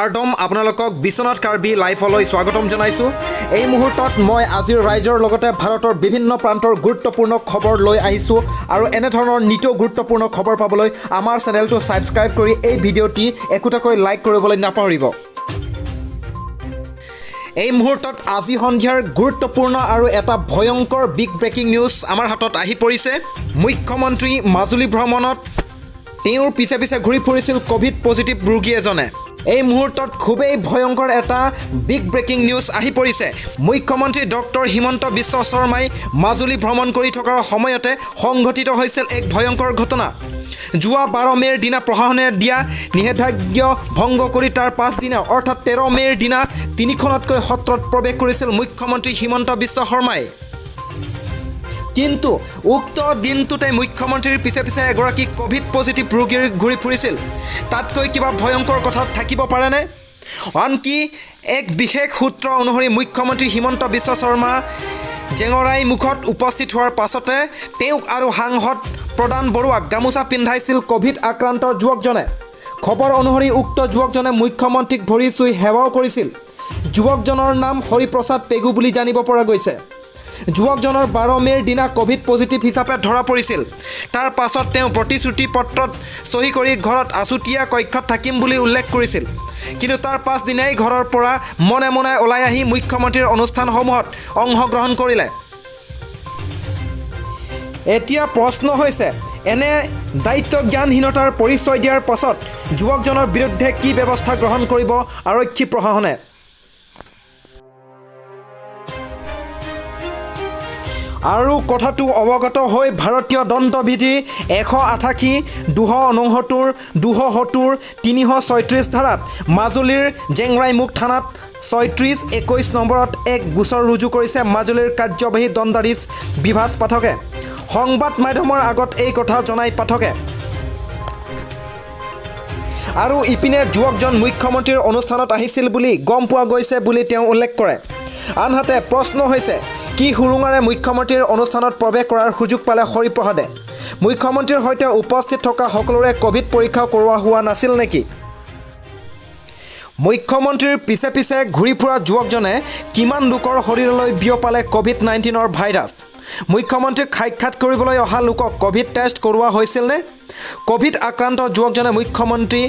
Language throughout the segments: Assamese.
কাৰডম আপোনালোকক বিশ্বনাথ কাৰ্বি লাইফলৈ স্বাগতম জনাইছো। এই মুহূৰ্তত মই আজিৰ ৰাইজৰ লগতে ভাৰতৰ বিভিন্ন প্ৰান্তৰ গুৰুত্বপূৰ্ণ খবৰ লৈ আহিছো আৰু এনে ধৰণৰ নিতৌ গুৰুত্বপূৰ্ণ খবৰ পাবলৈ আমাৰ চেনেলটো সাবস্ক্ৰাইব কৰি এই ভিডিঅ'টি একোটাকৈ লাইক কৰিবলৈ নাপাহৰিব। এই মুহূৰ্তত আজি সন্ধিয়াৰ গুৰুত্বপূৰ্ণ আৰু এটা ভয়ংকৰ বিগ ব্ৰেকিং নিউজ আমাৰ হাতত আহি পৰিছে। মুখ্যমন্ত্ৰী মাজুলী ভ্ৰমণত তেওঁৰ পিছে পিছে ঘূৰি ফুৰিছিল কোভিড পজিটিভ ৰোগী এজনে। এই মুহূৰ্তত খুবেই ভয়ংকৰ এটা বিগ ব্ৰেকিং নিউজ আহি পৰিছে। মুখ্যমন্ত্ৰী ডক্টৰ হিমন্ত বিশ্ব শৰ্মাই মাজুলী ভ্ৰমণ কৰি থকাৰ সময়তে সংঘটিত হৈছিল এক ভয়ংকৰ ঘটনা। যোৱা 12 মে'ৰ দিনা প্ৰশাসনে দিয়া নিষেধাজ্ঞা ভংগ কৰি তাৰ পাছদিনা অৰ্থাৎ 13 মে'ৰ দিনা 3খনতকৈ সত্ৰত প্ৰৱেশ কৰিছিল মুখ্যমন্ত্ৰী হিমন্ত বিশ্ব শৰ্মাই। কিন্তু উক্ত দিনটোতে মুখ্যমন্ত্ৰীৰ পিছে পিছে এগৰাকী কোভিড পজিটিভ ৰোগীৰ ঘূৰি ফুৰিছিল। তাতকৈ কিবা ভয়ংকৰ কথা থাকিব পাৰেনে? আনকি এক বিশেষ সূত্ৰ অনুসৰি মুখ্যমন্ত্ৰী হিমন্ত বিশ্ব শৰ্মা জেঙৰাই মুখত উপস্থিত হোৱাৰ পাছতে তেওঁক আৰু সাংসদ প্ৰদান বৰুৱাক গামোচা পিন্ধাইছিল কোভিড আক্ৰান্ত যুৱকজনে। খবৰ অনুসৰি উক্ত যুৱকজনে মুখ্যমন্ত্ৰীক ভৰি চুই সেৱাও কৰিছিল। যুৱকজনৰ নাম হৰিপ্ৰসাদ পেগু বুলি জানিব পৰা গৈছে। যুৱকজনৰ 12 মে'ৰ দিনা কোভিড পজিটিভ হিচাপে ধৰা পৰিছিল। তাৰ পাছত তেওঁ প্ৰতিশ্ৰুতি পত্ৰত চহী কৰি ঘৰত আছুতীয়া কক্ষত থাকিম বুলি উল্লেখ কৰিছিল। কিন্তু তাৰ পাছদিনাই ঘৰৰ পৰা মনে মনে ওলাই আহি মুখ্যমন্ত্ৰীৰ অনুষ্ঠানসমূহত অংশগ্ৰহণ কৰিলে। এতিয়া প্ৰশ্ন হৈছে, এনে দায়িত্ব জ্ঞানহীনতাৰ পৰিচয় দিয়াৰ পাছত যুৱকজনৰ বিৰুদ্ধে কি ব্যৱস্থা গ্ৰহণ কৰিব আৰক্ষী প্ৰশাসনে? আৰু কথাটো অৱগত হৈ ভাৰতীয় দণ্ডবিধি 188, 269, 270, 336 ধাৰাত মাজুলীৰ জেংৰাইমুখ থানাত 3621 নম্বৰত এক গোচৰ ৰুজু কৰিছে মাজুলীৰ কাৰ্যবাহী দণ্ডাধীশ বিভাস পাঠকে। সংবাদ মাধ্যমৰ আগত এই কথা জনাই পাঠকে। আৰু ইপিনে যুৱকজন মুখ্যমন্ত্ৰীৰ অনুষ্ঠানত আহিছিল বুলি গম পোৱা গৈছে বুলি তেওঁ উল্লেখ কৰে। আনহাতে প্ৰশ্ন হৈছে, কি সুৰুঙাৰে মুখ্যমন্ত্ৰীৰ অনুষ্ঠানত প্ৰৱেশ কৰাৰ সুযোগ পালে হৰিপ্ৰসাদে? মুখ্যমন্ত্ৰীৰ সৈতে উপস্থিত থকা সকলোৰে কোভিড পৰীক্ষা কৰোৱা হোৱা নাছিল নেকি? মুখ্যমন্ত্ৰীৰ পিছে পিছে ঘূৰি ফুৰা যুৱকজনে কিমান লোকৰ শৰীৰলৈ বিয়পালে কোভিড-19ৰ ভাইৰাছ? মুখ্যমন্ত্ৰীক সাক্ষাৎ কৰিবলৈ অহা লোকক কোভিড টেষ্ট কৰোৱা হৈছিলনে? কোভিড আক্ৰান্ত যুৱকজনে মুখ্যমন্ত্ৰী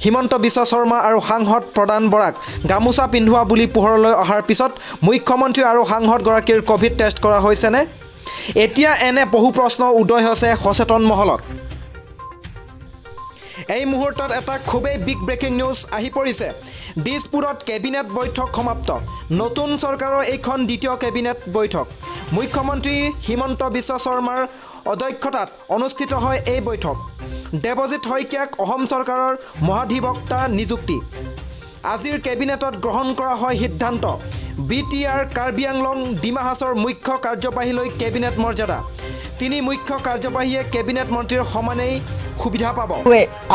হিমন্ত বিশ্ব শৰ্মা আৰু সাংসদ প্ৰদান বৰাক গামোচা পিন্ধোৱা বুলি পোহৰলৈ অহাৰ পিছত মুখ্যমন্ত্ৰী আৰু সাংসদগৰাকীৰ কোভিড টেষ্ট কৰা হৈছেনে? এতিয়া এনে বহু প্ৰশ্ন উদয় হৈছে সচেতন মহলত। এই মুহূৰ্তত এটা খুবেই বিগ ব্ৰেকিং নিউজ আহি পৰিছে। দিছপুৰত কেবিনেট বৈঠক সমাপ্ত। নতুন চৰকাৰৰ এইখন দ্বিতীয় কেবিনেট বৈঠক। মুখ্যমন্ত্ৰী হিমন্ত বিশ্ব শৰ্মাৰ অধ্যক্ষতাত অনুষ্ঠিত হয় এই বৈঠক। দেৱজিৎ শইকীয়াক অসম চৰকাৰৰ মহাধিবক্তা নিযুক্তি। আজিৰ কেবিনেটত গ্ৰহণ কৰা হয় সিদ্ধান্ত। BTR কাৰ্বি আংলং ডিমা হাছাওৰ মুখ্য কাৰ্যবাহীলৈ কেবিনেট মৰ্যাদা। 3 মুখ্য কাৰ্যবাহীয়ে কেবিনেট মন্ত্ৰীৰ সমানেই সুবিধা পাব।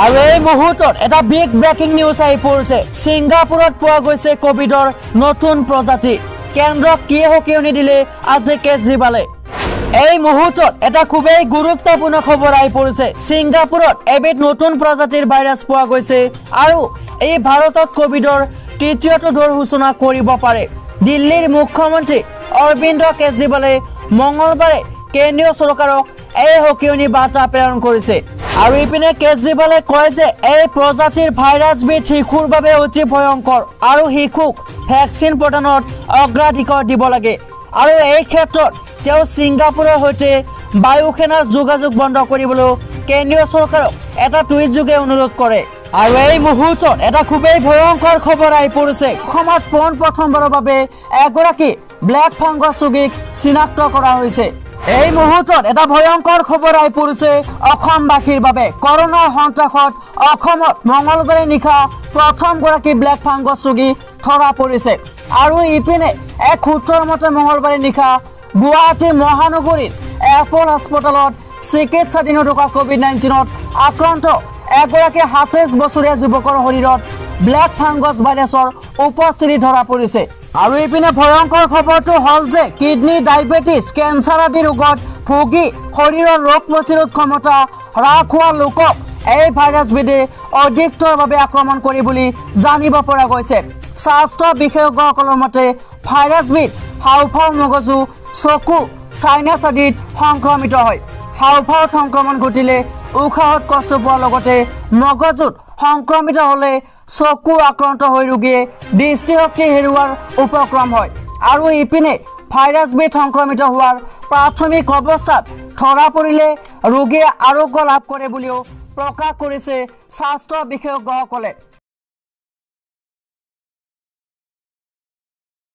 আৰু এই মুহূৰ্তত এটা বিগ ব্ৰেকিং নিউজ আহি পৰিছে। ছিংগাপুৰত পোৱা গৈছে কোভিডৰ নতুন প্ৰজাতি। কেন্দ্ৰক কি সকিয়নি দিলে আজি কেজৰিৱালে? এই মুহূৰ্তত এটা খুবেই গুৰুত্বপূৰ্ণ খবৰ আহি পৰিছে। ছিংগাপুৰত এবিধ নতুন প্ৰজাতিৰ ভাইৰাছ পোৱা গৈছে আৰু এই ভাৰতত কোভিডৰ তৃতীয়টো ঢৌৰ সূচনা কৰিব পাৰে। দিল্লীৰ মুখ্যমন্ত্ৰী অৰবিন্দ কেজৰিৱালে মঙলবাৰে কেন্দ্ৰীয় চৰকাৰক এই সকিয়নি বাৰ্তা প্ৰেৰণ কৰিছে। আৰু ইপিনে কেজৰিৱালে কয় যে এই প্ৰজাতিৰ ভাইৰাছবিধ শিশুৰ বাবে অতি ভয়ংকৰ আৰু শিশুক ভেকচিন প্ৰদানত অগ্ৰাধিকাৰ দিব লাগে। আৰু এই ক্ষেত্ৰত তেওঁ ছিংগাপুৰৰ সৈতে বায়ু সেনাৰ যোগাযোগ বন্ধ কৰিবলৈ কেন্দ্ৰীয় চৰকাৰক এটা টুইট যোগে অনুৰোধ কৰে। আৰু এই মুহূৰ্তত এটা খুবেই ভয়ংকৰ খবৰ আহি পৰিছে। অসমত প্ৰথমবাৰৰ বাবে এগৰাকী ব্লেক ফাংগাছ ৰোগীক চিনাক্ত কৰা হৈছে। এই মুহূৰ্তত এটা ভয়ংকৰ খবৰ আহি পৰিছে অসমবাসীৰ বাবে। কৰোনাৰ সন্ত্ৰাসত অসমত মঙলবাৰে নিশা প্ৰথমগৰাকী ব্লেক ফাংগাছ ৰোগী ধৰা পৰিছে। আৰু ইপিনে এক সূত্ৰৰ মতে মঙলবাৰে নিশা গুৱাহাটী মহানগৰীৰ এপল হাস্পতালত চিকিৎসাধীন থকা কোভিড-19ত আক্ৰান্ত এগৰাকী 27 বছৰীয়া যুৱকৰ শৰীৰত ব্লেক ফাংগাছ ভাইৰাছৰ উপস্থিতি ধৰা পৰিছে। আৰু ইপিনে ভয়ংকৰ খবৰটো হ'ল যে কিডনী, ডায়েবেটিছ, কেঞ্চাৰ আদি ৰোগত ভুগি শৰীৰৰ ৰোগ প্ৰতিৰোধ ক্ষমতা হ্ৰাস হোৱা লোকক এই ভাইৰাছবিধে অধিকতৰভাৱে আক্ৰমণ কৰি বুলি জানিব পৰা গৈছে। স্বাস্থ্য বিশেষজ্ঞসকলৰ মতে ভাইৰাছবিধ হাওঁফাও, মগজু, চকু, চাইনাছ আদিত সংক্ৰমিত হয়। হাওঁফাওত সংক্ৰমণ ঘটিলে উশাহত কষ্ট পোৱাৰ লগতে মগজুত সংক্ৰমিত হ'লে চকু আক্ৰান্ত হৈ ৰোগীয়ে দৃষ্টিশক্তি হেৰুৱাৰ উপক্ৰম হয়। আৰু ইপিনে ভাইৰাছবিধ সংক্ৰমিত হোৱাৰ প্ৰাথমিক অৱস্থাত ধৰা পৰিলে ৰোগীয়ে আৰোগ্য লাভ কৰে বুলিও প্ৰকাশ কৰিছে স্বাস্থ্য বিশেষজ্ঞসকলে।